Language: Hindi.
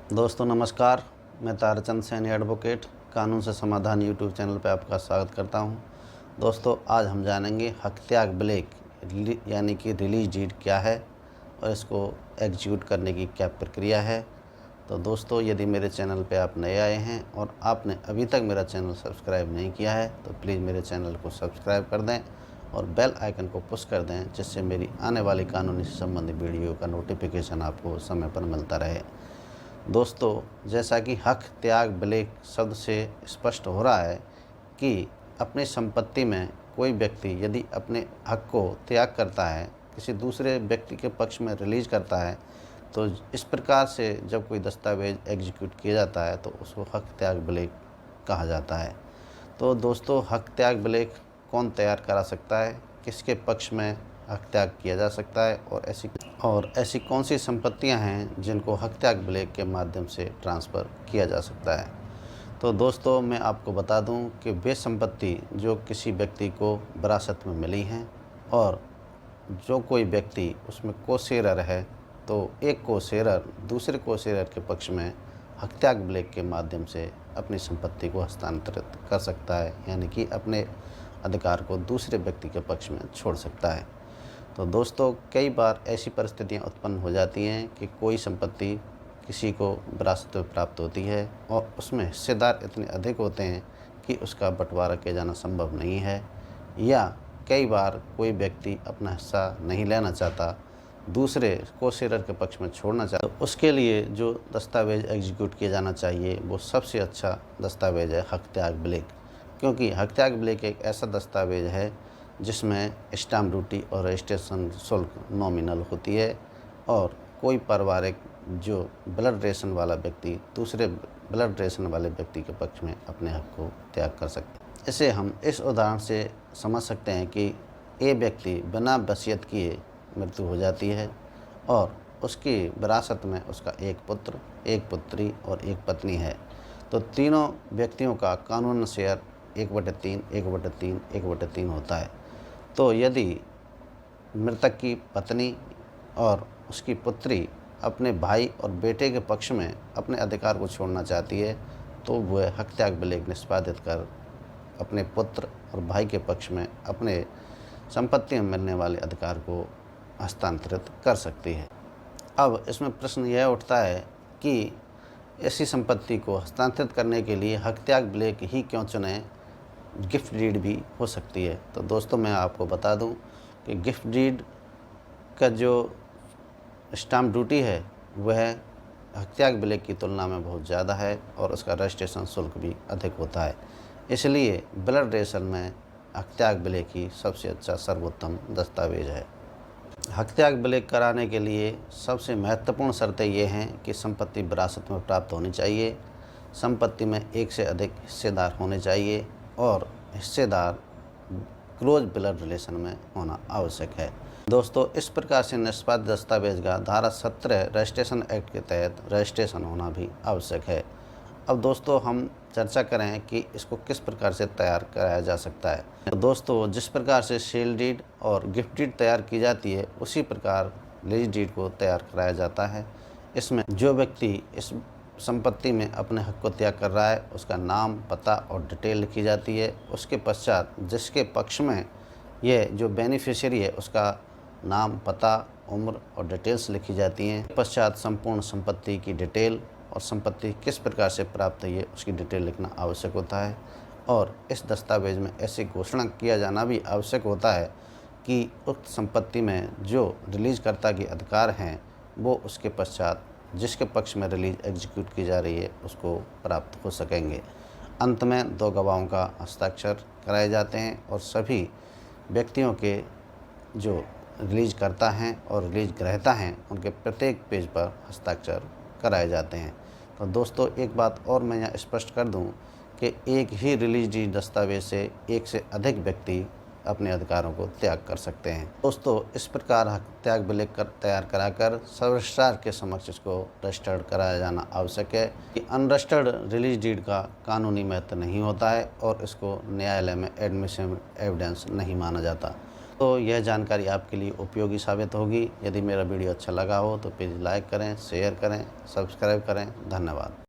दोस्तों नमस्कार, मैं ताराचंद सैनी एडवोकेट कानून से समाधान यूट्यूब चैनल पर आपका स्वागत करता हूं। दोस्तों आज हम जानेंगे हक त्याग ब्लेक यानी कि रिलीज डीड क्या है और इसको एग्जीक्यूट करने की क्या प्रक्रिया है। तो दोस्तों यदि मेरे चैनल पर आप नए आए हैं और आपने अभी तक मेरा चैनल सब्सक्राइब नहीं किया है तो प्लीज़ मेरे चैनल को सब्सक्राइब कर दें और बेल आइकन को पुश कर दें, जिससे मेरी आने वाली कानूनी से संबंधित वीडियो का नोटिफिकेशन आपको समय पर मिलता रहे। दोस्तों जैसा कि हक त्याग ब्लेक शब्द से स्पष्ट हो रहा है कि अपनी संपत्ति में कोई व्यक्ति यदि अपने हक को त्याग करता है, किसी दूसरे व्यक्ति के पक्ष में रिलीज करता है, तो इस प्रकार से जब कोई दस्तावेज एग्जीक्यूट किया जाता है तो उसको हक त्याग ब्लेक कहा जाता है। तो दोस्तों हक त्याग ब्लेक कौन तैयार करा सकता है, किसके पक्ष में हक त्याग किया जा सकता है और ऐसी कौन सी संपत्तियां हैं जिनको हक त्याग ब्लेक के माध्यम से ट्रांसफ़र किया जा सकता है। तो दोस्तों मैं आपको बता दूं कि वे संपत्ति जो किसी व्यक्ति को विरासत में मिली हैं और जो कोई व्यक्ति उसमें को-शेयरर है, तो एक को-शेयरर दूसरे को-शेयरर के पक्ष में हक त्याग ब्लेक के माध्यम से अपनी संपत्ति को हस्तांतरित कर सकता है, यानी कि अपने अधिकार को दूसरे व्यक्ति के पक्ष में छोड़ सकता है। तो दोस्तों कई बार ऐसी परिस्थितियां उत्पन्न हो जाती हैं कि कोई संपत्ति किसी को विरासत में प्राप्त होती है और उसमें हिस्सेदार इतने अधिक होते हैं कि उसका बंटवारा किया जाना संभव नहीं है, या कई बार कोई व्यक्ति अपना हिस्सा नहीं लेना चाहता, दूसरे को-शेयरर के पक्ष में छोड़ना चाहता। तो उसके लिए जो दस्तावेज एग्जीक्यूट किया जाना चाहिए वो सबसे अच्छा दस्तावेज है हक त्याग ब्लेक, क्योंकि हक त्याग ब्लेक एक ऐसा दस्तावेज है जिसमें स्टाम्प ड्यूटी और रजिस्ट्रेशन शुल्क नॉमिनल होती है और कोई पारिवारिक जो ब्लड रिलेशन वाला व्यक्ति दूसरे ब्लड रिलेशन वाले व्यक्ति के पक्ष में अपने हक को त्याग कर सकते हैं। इसे हम इस उदाहरण से समझ सकते हैं कि ए व्यक्ति बिना वसीयत किए मृत्यु हो जाती है और उसकी विरासत में उसका एक पुत्र, एक पुत्री और एक पत्नी है। तो तीनों व्यक्तियों का कानूनन शेयर 1/3, 1/3, 1/3 होता है। तो यदि मृतक की पत्नी और उसकी पुत्री अपने भाई और बेटे के पक्ष में अपने अधिकार को छोड़ना चाहती है, तो वह हक त्याग ब्लेक निष्पादित कर अपने पुत्र और भाई के पक्ष में अपने संपत्ति में मिलने वाले अधिकार को हस्तांतरित कर सकती है। अब इसमें प्रश्न यह उठता है कि ऐसी संपत्ति को हस्तांतरित करने के लिए हक त्याग ब्लेक ही क्यों चुनें, गिफ्ट डीड भी हो सकती है। तो दोस्तों मैं आपको बता दूं कि गिफ्ट डीड का जो स्टाम्प ड्यूटी है वह हक त्याग ब्लेक की तुलना में बहुत ज़्यादा है और उसका रजिस्ट्रेशन शुल्क भी अधिक होता है। इसलिए ब्लड रिलेशन में हक त्याग ब्लेक ही सबसे अच्छा सर्वोत्तम दस्तावेज है। हक त्याग ब्लेक कराने के लिए सबसे महत्वपूर्ण शर्तें ये हैं कि संपत्ति विरासत में प्राप्त होनी चाहिए, संपत्ति में एक से अधिक हिस्सेदार होने चाहिए और हिस्सेदार क्लोज ब्लड रिलेशन में होना आवश्यक है। दोस्तों इस प्रकार से निष्पादित दस्तावेज का धारा 17 रजिस्ट्रेशन एक्ट के तहत रजिस्ट्रेशन होना भी आवश्यक है। अब दोस्तों हम चर्चा करें कि इसको किस प्रकार से तैयार कराया जा सकता है। तो दोस्तों जिस प्रकार से सेल डीड और गिफ्ट डीड तैयार की जाती है उसी प्रकार लीज डीड को तैयार कराया जाता है। इसमें जो व्यक्ति इस संपत्ति में अपने हक को त्याग कर रहा है उसका नाम, पता और डिटेल लिखी जाती है। उसके पश्चात जिसके पक्ष में ये जो बेनिफिशियरी है उसका नाम, पता, उम्र और डिटेल्स लिखी जाती हैं। पश्चात संपूर्ण संपत्ति की डिटेल और संपत्ति किस प्रकार से प्राप्त हुई है उसकी डिटेल लिखना आवश्यक होता है और इस दस्तावेज में ऐसी घोषणा किया जाना भी आवश्यक होता है कि उक्त संपत्ति में जो रिलीज कर्ता के अधिकार हैं वो उसके पश्चात जिसके पक्ष में रिलीज एग्जीक्यूट की जा रही है उसको प्राप्त हो सकेंगे। अंत में 2 गवाहों का हस्ताक्षर कराए जाते हैं और सभी व्यक्तियों के जो रिलीज करता हैं और रिलीज ग्रहता हैं उनके प्रत्येक पेज पर हस्ताक्षर कराए जाते हैं। तो दोस्तों एक बात और मैं यहाँ स्पष्ट कर दूँ कि एक ही रिलीज डीड दस्तावेज से एक से अधिक व्यक्ति अपने अधिकारों को त्याग कर सकते हैं। दोस्तों इस प्रकार हक त्याग ब्लेक तैयार कराकर सब रजिस्ट्रार के समक्ष इसको रजिस्टर्ड कराया जाना आवश्यक है कि अनरजिस्टर्ड रिलीज डीड का कानूनी महत्व नहीं होता है और इसको न्यायालय में एडमिशन एविडेंस नहीं माना जाता। तो यह जानकारी आपके लिए उपयोगी साबित होगी। यदि मेरा वीडियो अच्छा लगा हो तो प्लीज़ लाइक करें, शेयर करें, सब्सक्राइब करें। धन्यवाद।